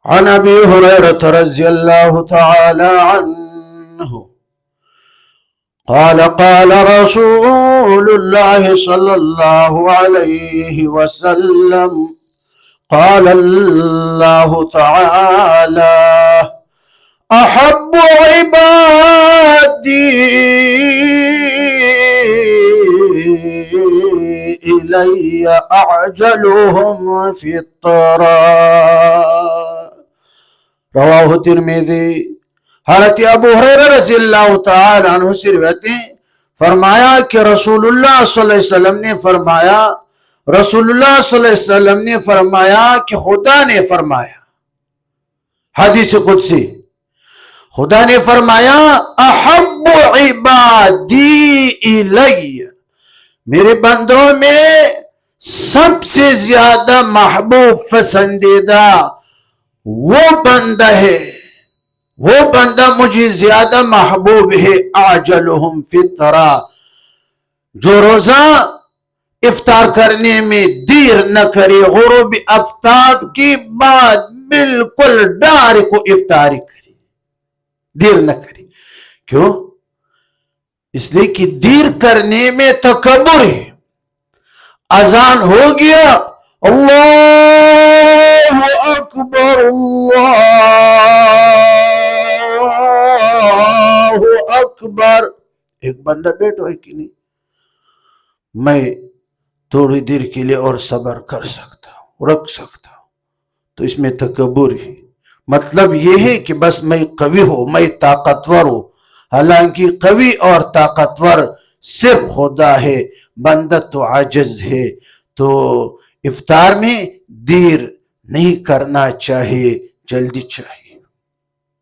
عن ابي هريره رضي الله تعالى عنه قال قال رسول الله صلى الله عليه وسلم قال الله تعالى احب عبادي الي اعجلهم فطرا رواہ ترمذی۔ حضرت ابو ہریرہ رضی اللہ تعالی عنہ سے روایت ہے، فرمایا کہ رسول اللہ صلی اللہ علیہ وسلم نے فرمایا، رسول اللہ صلی اللہ علیہ وسلم نے فرمایا کہ خدا نے فرمایا، حدیث قدسی، خدا نے فرمایا احب عبادی الی، میرے بندوں میں سب سے زیادہ محبوب پسندیدہ وہ بندہ ہے، وہ بندہ مجھے زیادہ محبوب ہے، اعجلہم فطرا، جو روزہ افطار کرنے میں دیر نہ کرے، غروب آفتاب کے بعد بالکل ڈائریکٹ کو افطاری کرے، دیر نہ کرے۔ کیوں؟ اس لیے کہ دیر کرنے میں تکبر ہے۔ اذان ہو گیا، اللہ اکبر اللہ اکبر، ایک بندہ بیٹھو ہے کہ نہیں، میں تھوڑی دیر کے لیے اور صبر کر سکتا ہوں، رکھ سکتا ہوں، تو اس میں تکبر ہے۔ مطلب یہ ہے کہ بس میں قوی ہوں، میں طاقتور ہوں، حالانکہ قوی اور طاقتور صرف خدا ہے، بندہ تو عاجز ہے۔ تو افطار میں دیر نہیں کرنا چاہیے، جلدی چاہیے۔